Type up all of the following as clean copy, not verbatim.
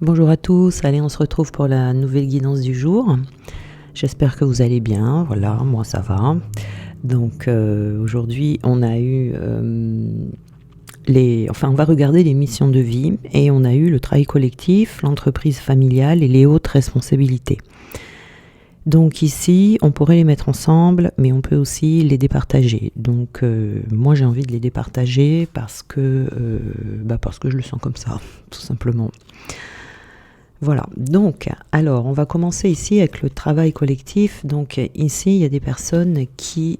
Bonjour à tous, allez on se retrouve pour la nouvelle guidance du jour. J'espère que vous allez bien, voilà, moi ça va. Donc aujourd'hui on a eu on va regarder les missions de vie et on a eu le travail collectif, l'entreprise familiale et les hautes responsabilités. Donc ici, on pourrait les mettre ensemble, mais on peut aussi les départager. Donc moi j'ai envie de les départager parce que je le sens comme ça, tout simplement. Voilà, donc, alors, on va commencer ici avec le travail collectif. Donc, ici, il y a des personnes qui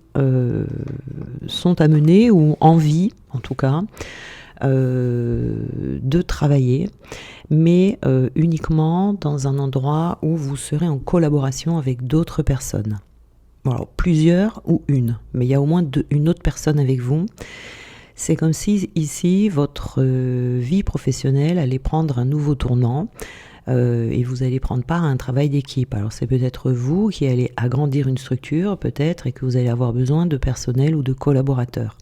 sont amenées ou ont envie, en tout cas, de travailler, mais uniquement dans un endroit où vous serez en collaboration avec d'autres personnes. Alors, plusieurs ou une, mais il y a au moins une autre personne avec vous. C'est comme si, ici, votre vie professionnelle allait prendre un nouveau tournant. Et vous allez prendre part à un travail d'équipe. Alors c'est peut-être vous qui allez agrandir une structure, peut-être, et que vous allez avoir besoin de personnel ou de collaborateurs.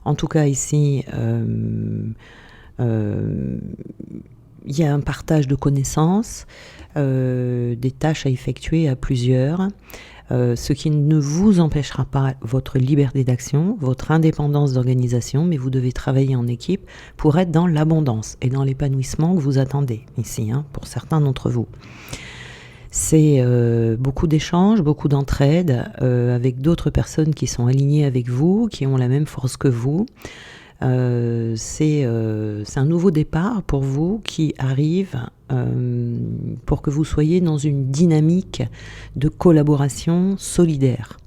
En tout cas ici, il y a un partage de connaissances, des tâches à effectuer à plusieurs, ce qui ne vous empêchera pas votre liberté d'action, votre indépendance d'organisation, mais vous devez travailler en équipe pour être dans l'abondance et dans l'épanouissement que vous attendez ici, pour certains d'entre vous. C'est beaucoup d'échanges, beaucoup d'entraide avec d'autres personnes qui sont alignées avec vous, qui ont la même force que vous. C'est un nouveau départ pour vous qui arrive pour que vous soyez dans une dynamique de collaboration solidaire.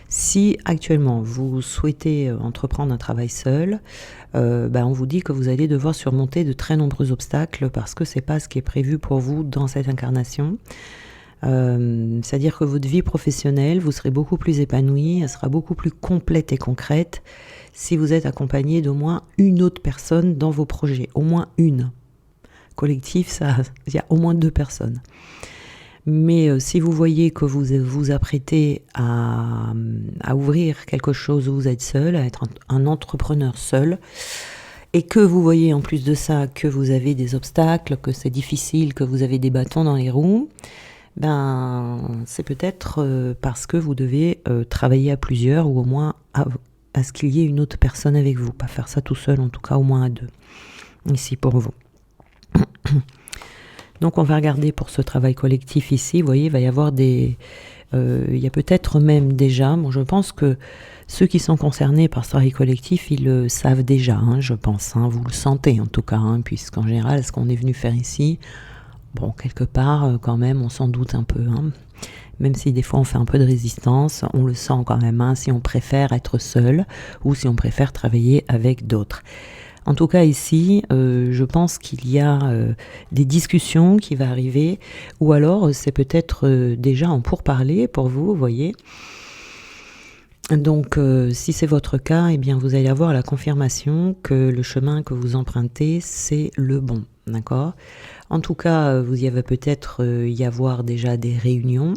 Si actuellement vous souhaitez entreprendre un travail seul, on vous dit que vous allez devoir surmonter de très nombreux obstacles parce que c'est pas ce qui est prévu pour vous dans cette incarnation. C'est-à-dire que votre vie professionnelle, vous serez beaucoup plus épanouie, elle sera beaucoup plus complète et concrète si vous êtes accompagné d'au moins une autre personne dans vos projets, au moins une. Collectif, il y a au moins 2 personnes. Mais si vous voyez que vous vous apprêtez à ouvrir quelque chose où vous êtes seul, à être un entrepreneur seul, et que vous voyez en plus de ça que vous avez des obstacles, que c'est difficile, que vous avez des bâtons dans les roues, c'est peut-être parce que vous devez travailler à plusieurs ou au moins à ce qu'il y ait une autre personne avec vous. Pas faire ça tout seul, en tout cas au moins à 2. Ici pour vous. Donc on va regarder pour ce travail collectif ici, vous voyez, il va y avoir il y a peut-être même déjà, je pense que ceux qui sont concernés par ce travail collectif, ils le savent déjà, je pense, vous le sentez en tout cas, puisqu'en général, ce qu'on est venu faire ici, quelque part, quand même, on s'en doute un peu, même si des fois on fait un peu de résistance, on le sent quand même, si on préfère être seul ou si on préfère travailler avec d'autres. En tout cas ici, je pense qu'il y a des discussions qui vont arriver, ou alors c'est peut-être déjà en pourparlers pour vous, vous voyez. Donc si c'est votre cas, vous allez avoir la confirmation que le chemin que vous empruntez, c'est le bon, d'accord ? En tout cas, vous y va peut-être y avoir déjà des réunions.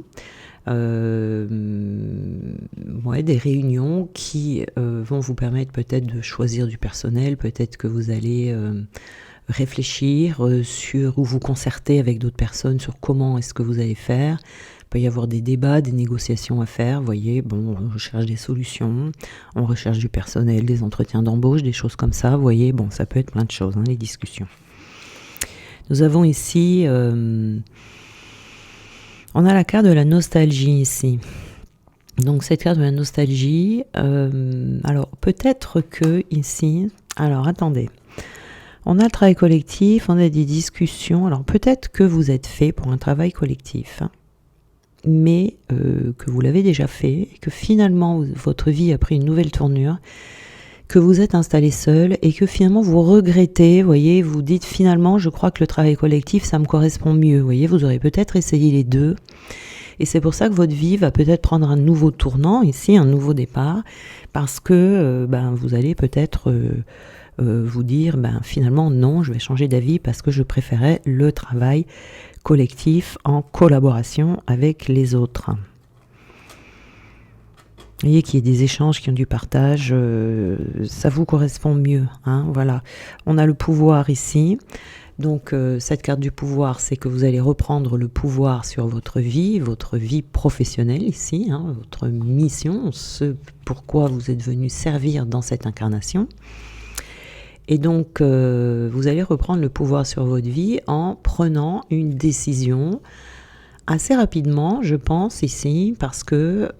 Des réunions qui vont vous permettre peut-être de choisir du personnel, peut-être que vous allez réfléchir sur ou vous concerter avec d'autres personnes sur comment est-ce que vous allez faire. Il peut y avoir des débats, des négociations à faire, vous voyez, on recherche des solutions, on recherche du personnel, des entretiens d'embauche, des choses comme ça, vous voyez, ça peut être plein de choses, les discussions. Nous avons ici... on a la carte de la nostalgie ici. Donc cette carte de la nostalgie, alors peut-être que ici, alors attendez, on a le travail collectif, on a des discussions, alors peut-être que vous êtes fait pour un travail collectif, mais que vous l'avez déjà fait, et que finalement votre vie a pris une nouvelle tournure, que vous êtes installé seul et que finalement vous regrettez, voyez, vous dites finalement je crois que le travail collectif ça me correspond mieux, voyez, vous aurez peut-être essayé les deux et c'est pour ça que votre vie va peut-être prendre un nouveau tournant ici, un nouveau départ, parce que vous allez peut-être vous dire finalement non, je vais changer d'avis parce que je préférais le travail collectif en collaboration avec les autres. Vous voyez qu'il y ait des échanges, qu'il y ait du partage, ça vous correspond mieux. Voilà. On a le pouvoir ici. Donc cette carte du pouvoir, c'est que vous allez reprendre le pouvoir sur votre vie professionnelle ici, hein, votre mission, ce pourquoi vous êtes venu servir dans cette incarnation. Et donc vous allez reprendre le pouvoir sur votre vie en prenant une décision assez rapidement, je pense, ici, parce que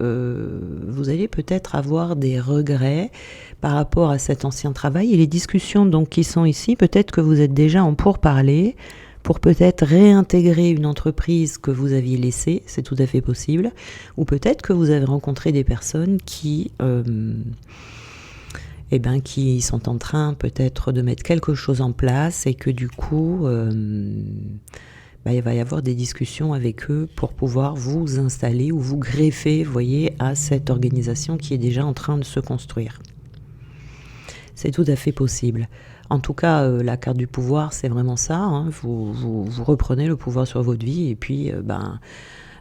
vous allez peut-être avoir des regrets par rapport à cet ancien travail. Et les discussions donc qui sont ici, peut-être que vous êtes déjà en pourparlers pour peut-être réintégrer une entreprise que vous aviez laissée, c'est tout à fait possible, ou peut-être que vous avez rencontré des personnes qui sont en train peut-être de mettre quelque chose en place et que du coup... il va y avoir des discussions avec eux pour pouvoir vous installer ou vous greffer, vous voyez, à cette organisation qui est déjà en train de se construire. C'est tout à fait possible. En tout cas, la carte du pouvoir, c'est vraiment ça. Hein. Vous reprenez le pouvoir sur votre vie et puis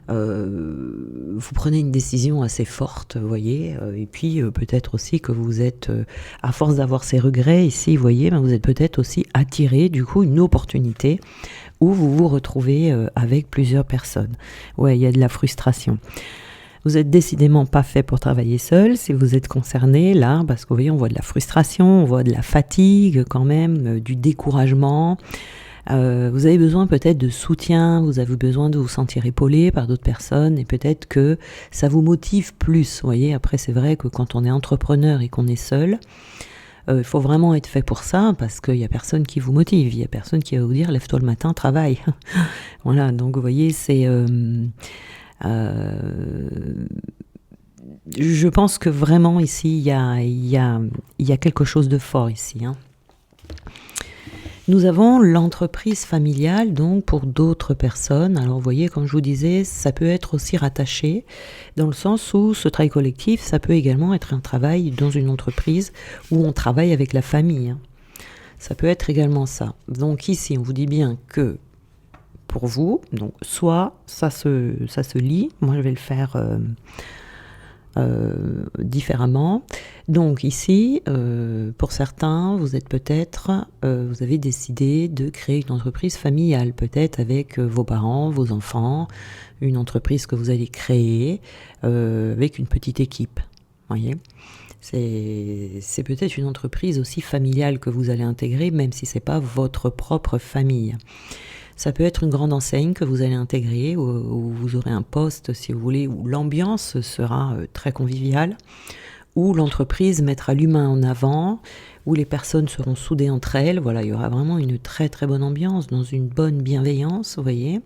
vous prenez une décision assez forte, vous voyez, et puis peut-être aussi que vous êtes, à force d'avoir ces regrets ici, vous voyez, vous êtes peut-être aussi attiré, du coup, une opportunité où vous vous retrouvez avec plusieurs personnes. Ouais, il y a de la frustration. Vous êtes décidément pas fait pour travailler seul, si vous êtes concerné, là, parce que vous voyez, on voit de la frustration, on voit de la fatigue quand même, du découragement. Vous avez besoin peut-être de soutien, vous avez besoin de vous sentir épaulé par d'autres personnes et peut-être que ça vous motive plus. Vous voyez, après c'est vrai que quand on est entrepreneur et qu'on est seul, il faut vraiment être fait pour ça parce qu'il n'y a personne qui vous motive, il n'y a personne qui va vous dire lève-toi le matin, travaille. Voilà, donc vous voyez, c'est... je pense que vraiment ici, il y a quelque chose de fort ici, hein. Nous avons l'entreprise familiale, donc pour d'autres personnes. Alors vous voyez, comme je vous disais, ça peut être aussi rattaché, dans le sens où ce travail collectif, ça peut également être un travail dans une entreprise où on travaille avec la famille. Ça peut être également ça. Donc ici, on vous dit bien que pour vous, donc soit ça se lie, moi je vais le faire... différemment. Donc ici, pour certains, vous êtes peut-être, vous avez décidé de créer une entreprise familiale, peut-être avec vos parents, vos enfants, une entreprise que vous allez créer avec une petite équipe. Voyez, c'est peut-être une entreprise aussi familiale que vous allez intégrer, même si c'est pas votre propre famille. Ça peut être une grande enseigne que vous allez intégrer, où vous aurez un poste, si vous voulez, où l'ambiance sera très conviviale, où l'entreprise mettra l'humain en avant, où les personnes seront soudées entre elles. Voilà, il y aura vraiment une très très bonne ambiance, dans une bonne bienveillance, vous voyez.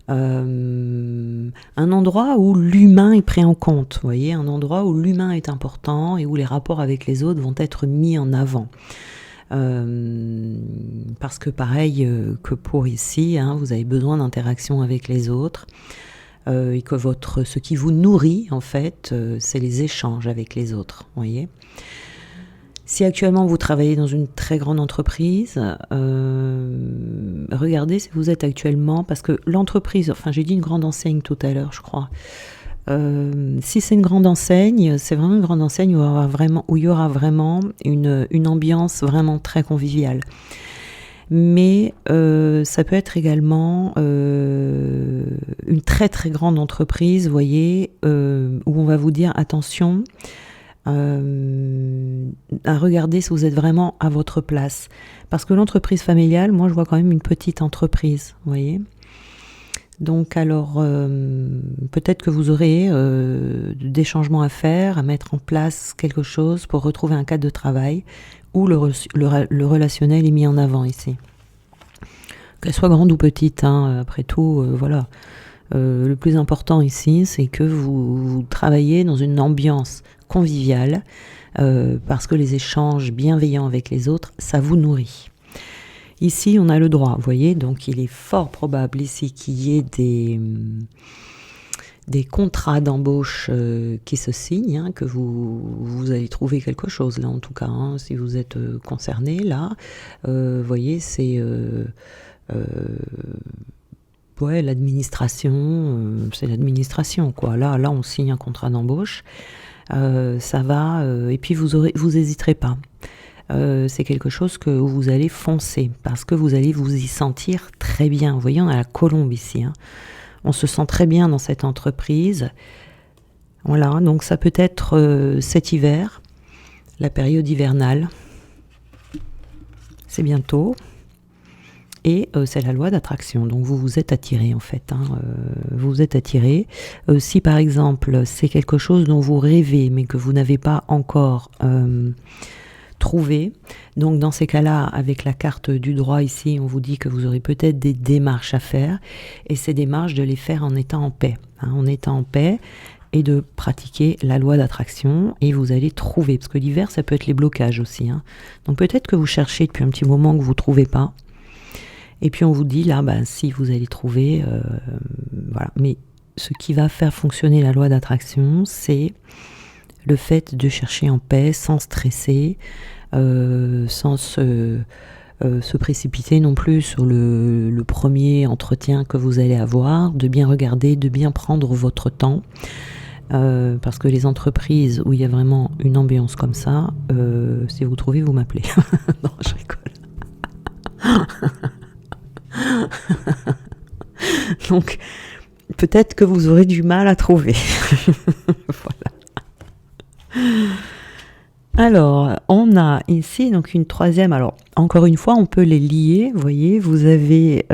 Un endroit où l'humain est pris en compte, vous voyez, un endroit où l'humain est important et où les rapports avec les autres vont être mis en avant. Parce que pareil que pour ici, hein, vous avez besoin d'interaction avec les autres et que ce qui vous nourrit en fait, c'est les échanges avec les autres, voyez. Si actuellement vous travaillez dans une très grande entreprise, regardez si vous êtes actuellement, parce que l'entreprise, enfin j'ai dit une grande enseigne tout à l'heure je crois, si c'est une grande enseigne, c'est vraiment une grande enseigne où il y aura vraiment une ambiance vraiment très conviviale. Mais ça peut être également une très très grande entreprise, vous voyez, où on va vous dire attention à regarder si vous êtes vraiment à votre place. Parce que l'entreprise familiale, moi je vois quand même une petite entreprise, vous voyez. Donc alors, peut-être que vous aurez des changements à faire, à mettre en place quelque chose pour retrouver un cadre de travail où le relationnel est mis en avant ici. Qu'elle soit grande ou petite, hein, après tout, voilà. Le plus important ici, c'est que vous travaillez dans une ambiance conviviale, parce que les échanges bienveillants avec les autres, ça vous nourrit. Ici, on a le droit, vous voyez, donc il est fort probable ici qu'il y ait des contrats d'embauche qui se signent, hein, que vous allez trouver quelque chose, là en tout cas, hein, si vous êtes concerné, là, vous voyez, c'est l'administration, c'est l'administration, quoi. Là, on signe un contrat d'embauche, ça va, et puis vous hésiterez pas. c'est quelque chose que vous allez foncer parce que vous allez vous y sentir très bien. Vous voyez, on a la colombe ici, hein. On se sent très bien dans cette entreprise. Voilà, donc ça peut être cet hiver, la période hivernale. C'est bientôt. Et c'est la loi d'attraction. Donc vous vous êtes attiré en fait. Vous vous êtes attiré. Si par exemple c'est quelque chose dont vous rêvez mais que vous n'avez pas encore trouvé, donc dans ces cas-là, avec la carte du droit ici, on vous dit que vous aurez peut-être des démarches à faire. Et ces démarches, de les faire en étant en paix. En étant en paix et de pratiquer la loi d'attraction. Et vous allez trouver. Parce que l'hiver, ça peut être les blocages aussi. Donc peut-être que vous cherchez depuis un petit moment que vous ne trouvez pas. Et puis on vous dit là, si vous allez trouver, voilà. Mais ce qui va faire fonctionner la loi d'attraction, c'est le fait de chercher en paix, sans stresser, sans se précipiter non plus sur le premier entretien que vous allez avoir, de bien regarder, de bien prendre votre temps. Parce que les entreprises où il y a vraiment une ambiance comme ça, si vous trouvez, vous m'appelez. Non, je rigole. Donc, peut-être que vous aurez du mal à trouver. Voilà. Alors, on a ici donc une troisième. Alors, encore une fois, on peut les lier. Vous voyez, vous avez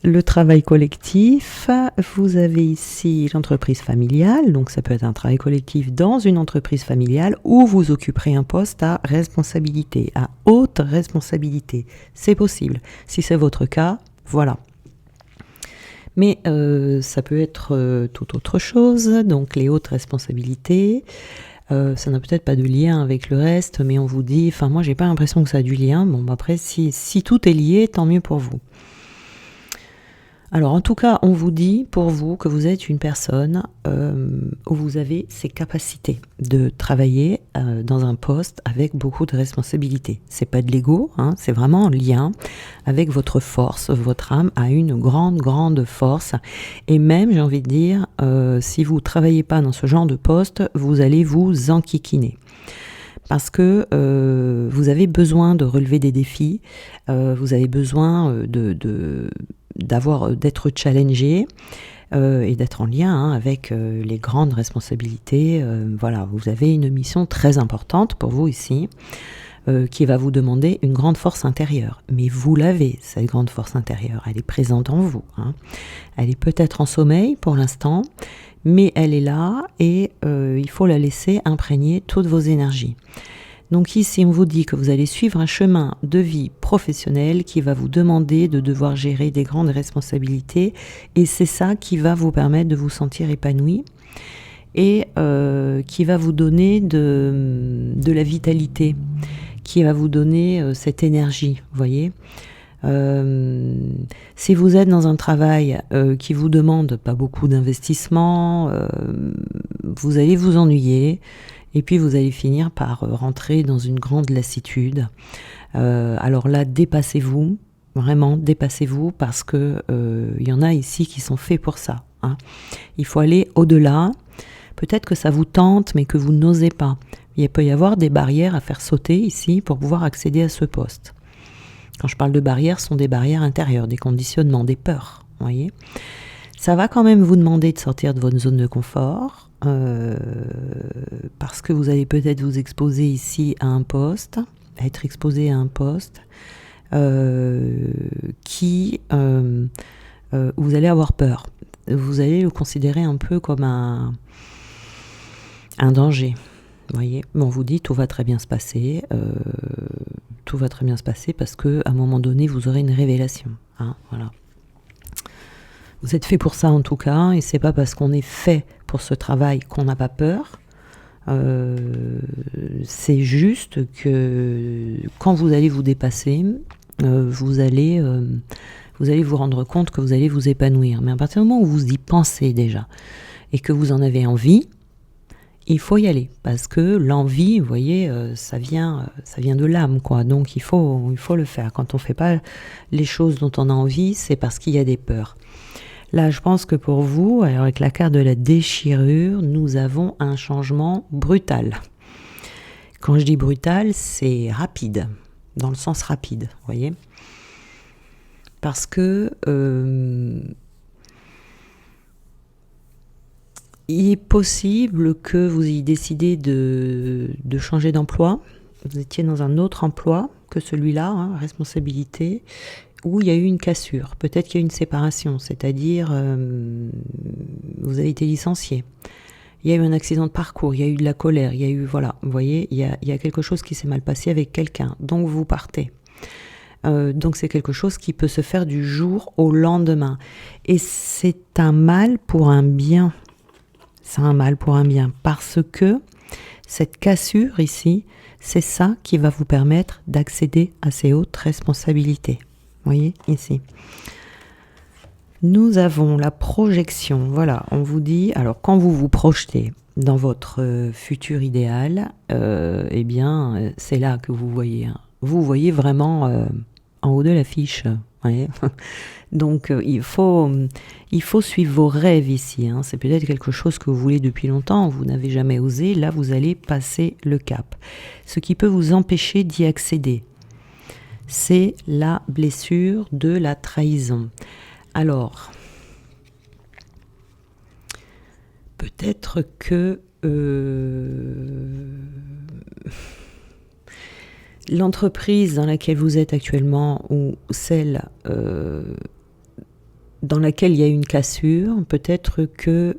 le travail collectif. Vous avez ici l'entreprise familiale. Donc, ça peut être un travail collectif dans une entreprise familiale où vous occuperez un poste à responsabilité, à haute responsabilité. C'est possible. Si c'est votre cas, voilà. Mais ça peut être tout autre chose. Donc, les hautes responsabilités. Ça n'a peut-être pas de lien avec le reste, mais on vous dit, enfin moi j'ai pas l'impression que ça a du lien. Bon, après si tout est lié, tant mieux pour vous. Alors en tout cas, on vous dit pour vous que vous êtes une personne où vous avez ces capacités de travailler dans un poste avec beaucoup de responsabilités. C'est pas de l'ego, c'est vraiment en lien avec votre force. Votre âme a une grande force. Et même, j'ai envie de dire, si vous travaillez pas dans ce genre de poste, vous allez vous enquiquiner. Parce que vous avez besoin de relever des défis, vous avez besoin d'être challengé et d'être en lien avec les grandes responsabilités. Voilà, vous avez une mission très importante pour vous ici, qui va vous demander une grande force intérieure. Mais vous l'avez, cette grande force intérieure, elle est présente en vous. Elle est peut-être en sommeil pour l'instant, mais elle est là et il faut la laisser imprégner toutes vos énergies. Donc ici, on vous dit que vous allez suivre un chemin de vie professionnel qui va vous demander de devoir gérer des grandes responsabilités et c'est ça qui va vous permettre de vous sentir épanoui et qui va vous donner de la vitalité, qui va vous donner cette énergie, vous voyez. Si vous êtes dans un travail qui vous demande pas beaucoup d'investissement, vous allez vous ennuyer. Et puis vous allez finir par rentrer dans une grande lassitude. Alors là, dépassez-vous, vraiment dépassez-vous parce que y en a ici qui sont faits pour ça. Il faut aller au-delà. Peut-être que ça vous tente, mais que vous n'osez pas. Il peut y avoir des barrières à faire sauter ici pour pouvoir accéder à ce poste. Quand je parle de barrières, ce sont des barrières intérieures, des conditionnements, des peurs. Vous voyez ? Ça va quand même vous demander de sortir de votre zone de confort. Parce que vous allez peut-être vous exposer ici à un poste, à être exposé à un poste qui vous allez avoir peur. Vous allez le considérer un peu comme un danger. Vous voyez, mais on vous dit tout va très bien se passer. Tout va très bien se passer parce que à un moment donné vous aurez une révélation. Voilà. Vous êtes fait pour ça en tout cas, et c'est pas parce qu'on est fait pour ce travail qu'on n'a pas peur. C'est juste que quand vous allez vous dépasser, vous allez vous rendre compte que vous allez vous épanouir. Mais à partir du moment où vous y pensez déjà et que vous en avez envie, il faut y aller parce que l'envie, vous voyez, ça vient de l'âme, quoi. Donc il faut le faire. Quand on fait pas les choses dont on a envie, c'est parce qu'il y a des peurs. Là, je pense que pour vous, alors avec la carte de la déchirure, nous avons un changement brutal. Quand je dis brutal, c'est rapide, dans le sens rapide, vous voyez. Parce que il est possible que vous ayez décidé de changer d'emploi. Vous étiez dans un autre emploi que celui-là, hein, responsabilité, où il y a eu une cassure. Peut-être qu'il y a eu une séparation, c'est-à-dire vous avez été licencié. Il y a eu un accident de parcours, il y a eu de la colère, il y a eu, voilà, vous voyez, il y a quelque chose qui s'est mal passé avec quelqu'un, donc vous partez. Donc c'est quelque chose qui peut se faire du jour au lendemain. Et c'est un mal pour un bien. C'est un mal pour un bien, parce que cette cassure ici, c'est ça qui va vous permettre d'accéder à ces hautes responsabilités. Vous voyez, ici. Nous avons la projection, voilà, on vous dit, alors quand vous vous projetez dans votre futur idéal, eh bien, c'est là que vous voyez. Hein. Vous voyez vraiment en haut de l'affiche. Ouais. Donc il faut suivre vos rêves ici. Hein. C'est peut-être quelque chose que vous voulez depuis longtemps, vous n'avez jamais osé. Là, vous allez passer le cap. Ce qui peut vous empêcher d'y accéder, c'est la blessure de la trahison. Alors, peut-être que l'entreprise dans laquelle vous êtes actuellement ou celle dans laquelle il y a une cassure, peut-être que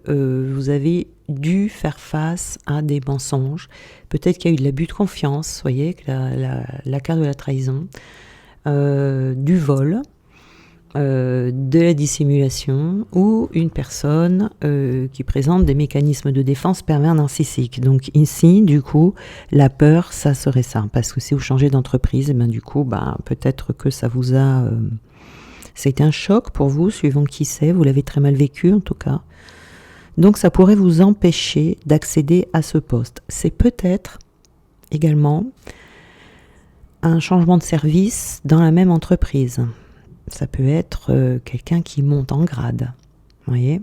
vous avez dû faire face à des mensonges, peut-être qu'il y a eu de l'abus de confiance, vous voyez, la carte de la trahison, du vol, de la dissimulation ou une personne qui présente des mécanismes de défense pervers narcissiques. Donc ici, du coup, la peur, ça serait ça. Parce que si vous changez d'entreprise, et ben, du coup, peut-être que ça vous a... c'était un choc pour vous, suivant qui c'est. Vous l'avez très mal vécu, en tout cas. Donc ça pourrait vous empêcher d'accéder à ce poste. C'est peut-être également un changement de service dans la même entreprise. Ça peut être quelqu'un qui monte en grade, vous voyez.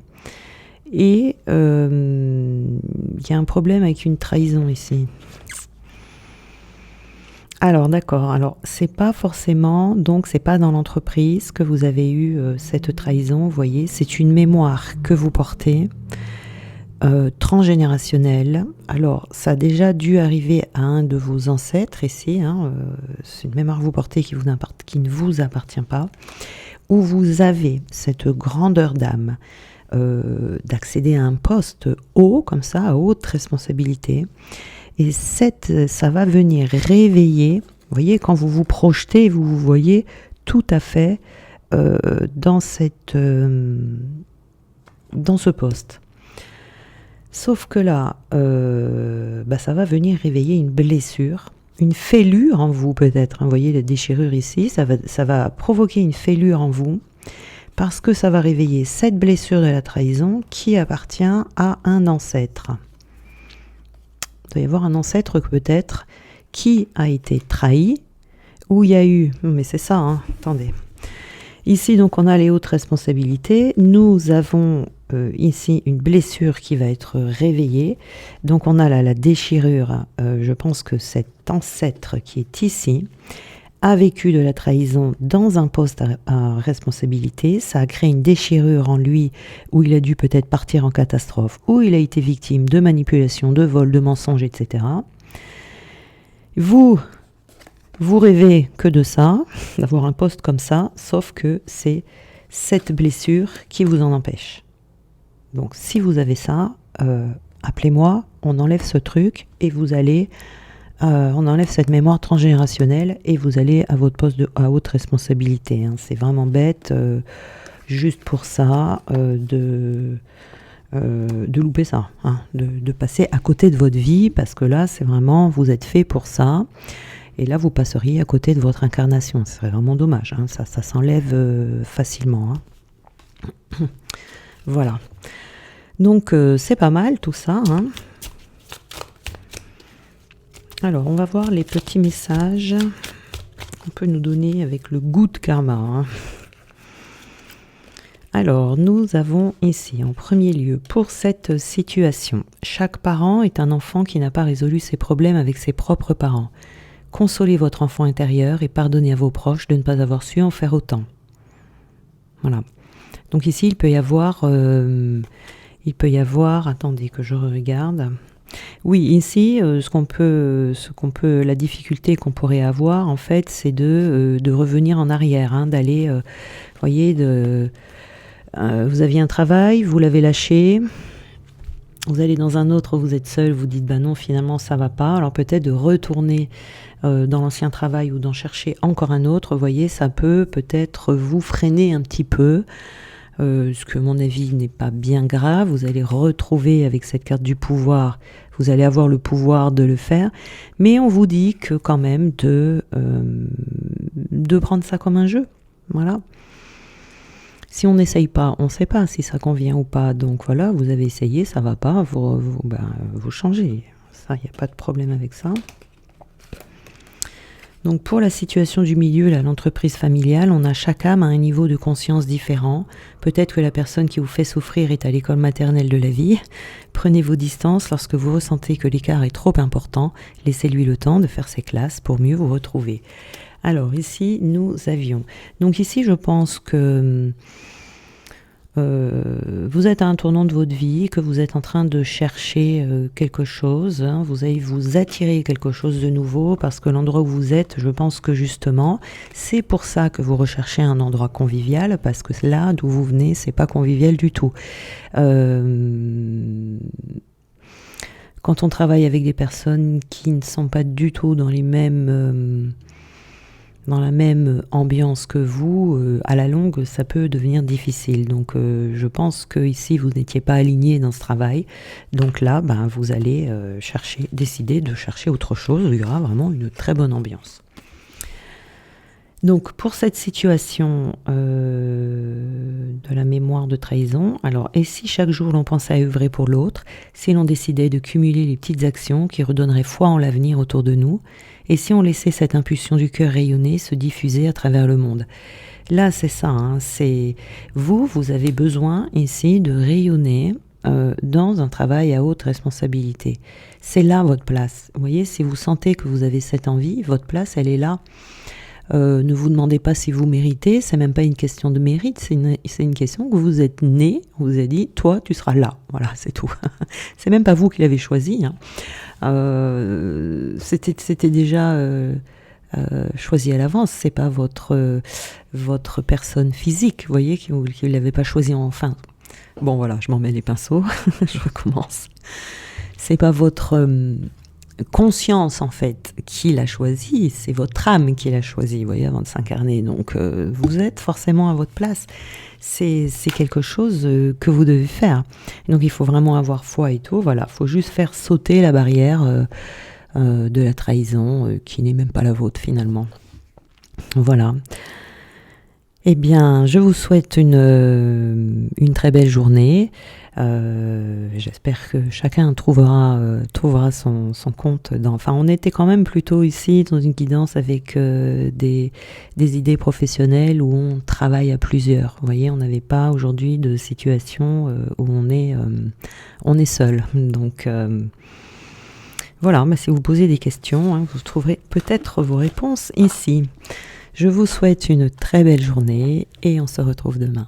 Et il y a un problème avec une trahison ici. Alors d'accord, alors c'est pas forcément, donc c'est pas dans l'entreprise que vous avez eu cette trahison, vous voyez. C'est une mémoire que vous portez, transgénérationnelle. Alors ça a déjà dû arriver à un de vos ancêtres ici, hein, c'est une mémoire que vous portez qui ne vous appartient pas, où vous avez cette grandeur d'âme d'accéder à un poste haut, comme ça, à haute responsabilité. Et ça va venir réveiller, vous voyez, quand vous vous projetez, vous vous voyez tout à fait dans ce poste. Sauf que là, ça va venir réveiller une blessure, une fêlure en vous peut-être. Hein, vous voyez la déchirure ici, ça va provoquer une fêlure en vous parce que ça va réveiller cette blessure de la trahison qui appartient à un ancêtre. Il doit y avoir un ancêtre peut-être qui a été trahi, où il y a eu... Mais c'est ça, hein, attendez. Ici, donc, on a les hautes responsabilités. Nous avons ici une blessure qui va être réveillée. Donc, on a là la déchirure. Je pense que cet ancêtre qui est ici a vécu de la trahison dans un poste à responsabilité. Ça a créé une déchirure en lui où il a dû peut-être partir en catastrophe, où il a été victime de manipulation, de vol, de mensonges, etc. Vous rêvez que de ça, d'avoir un poste comme ça, sauf que c'est cette blessure qui vous en empêche. Donc si vous avez ça, appelez-moi, on enlève ce truc et vous allez... on enlève cette mémoire transgénérationnelle et vous allez à votre poste à haute responsabilité. Hein. C'est vraiment bête, juste pour ça, de louper ça, hein, de passer à côté de votre vie, parce que là, c'est vraiment, vous êtes fait pour ça. Et là, vous passeriez à côté de votre incarnation. Ce serait vraiment dommage. Hein. Ça s'enlève facilement. Hein. Voilà. Donc, c'est pas mal tout ça. Hein. Alors, on va voir les petits messages qu'on peut nous donner avec le good karma. Hein. Alors, nous avons ici, en premier lieu, pour cette situation, chaque parent est un enfant qui n'a pas résolu ses problèmes avec ses propres parents. Consolez votre enfant intérieur et pardonnez à vos proches de ne pas avoir su en faire autant. Voilà. Donc ici, il peut y avoir, attendez que je regarde. Oui, ici, la difficulté qu'on pourrait avoir, en fait, c'est de revenir en arrière, hein, d'aller, voyez, vous aviez un travail, vous l'avez lâché, vous allez dans un autre, vous êtes seul, vous dites, bah non, finalement, ça va pas. Alors peut-être de retourner dans l'ancien travail ou d'en chercher encore un autre, vous voyez, ça peut-être vous freiner un petit peu. Ce que, à mon avis, n'est pas bien grave. Vous allez retrouver avec cette carte du pouvoir, vous allez avoir le pouvoir de le faire, mais on vous dit que quand même de prendre ça comme un jeu. Voilà. Si on n'essaye pas, on ne sait pas si ça convient ou pas. Donc voilà, vous avez essayé, ça va pas, vous changez. Ça, il n'y a pas de problème avec ça. Donc pour la situation du milieu, là, l'entreprise familiale, on a chaque âme à un niveau de conscience différent. Peut-être que la personne qui vous fait souffrir est à l'école maternelle de la vie. Prenez vos distances lorsque vous ressentez que l'écart est trop important. Laissez-lui le temps de faire ses classes pour mieux vous retrouver. Alors ici, nous avions... Donc ici, je pense que vous êtes à un tournant de votre vie, que vous êtes en train de chercher quelque chose, hein, vous allez vous attirer quelque chose de nouveau parce que l'endroit où vous êtes, je pense que justement, c'est pour ça que vous recherchez un endroit convivial, parce que là d'où vous venez, c'est pas convivial du tout. Quand on travaille avec des personnes qui ne sont pas du tout dans les mêmes... dans la même ambiance que vous, à la longue, ça peut devenir difficile. Donc, je pense que ici vous n'étiez pas aligné dans ce travail. Donc là, vous allez décider de chercher autre chose. Il y aura vraiment une très bonne ambiance. Donc, pour cette situation de la mémoire de trahison, alors, et si chaque jour l'on pensait à œuvrer pour l'autre, si l'on décidait de cumuler les petites actions qui redonneraient foi en l'avenir autour de nous, et si on laissait cette impulsion du cœur rayonner, se diffuser à travers le monde. Là, c'est ça, hein, c'est vous avez besoin ici de rayonner dans un travail à haute responsabilité. C'est là votre place. Vous voyez, si vous sentez que vous avez cette envie, votre place, elle est là. Ne vous demandez pas si vous méritez, c'est même pas une question de mérite, c'est une question que vous êtes né, on vous a dit, toi, tu seras là. Voilà, c'est tout. C'est même pas vous qui l'avez choisi, hein. C'était déjà choisi à l'avance, c'est pas votre personne physique, vous voyez, qui l'avait pas choisi enfin. Bon voilà, je m'en mets les pinceaux, je recommence. C'est pas votre conscience en fait qui l'a choisi, c'est votre âme qui l'a choisi, vous voyez, avant de s'incarner. Donc vous êtes forcément à votre place. C'est quelque chose que vous devez faire. Donc il faut vraiment avoir foi et tout. Voilà, faut juste faire sauter la barrière de la trahison qui n'est même pas la vôtre finalement. Voilà. Eh bien, je vous souhaite une très belle journée. J'espère que chacun trouvera son compte. Enfin, on était quand même plutôt ici dans une guidance avec des idées professionnelles où on travaille à plusieurs. Vous voyez, on n'avait pas aujourd'hui de situation où on est seul. Donc voilà, si vous posez des questions, hein, vous trouverez peut-être vos réponses ici. Je vous souhaite une très belle journée et on se retrouve demain.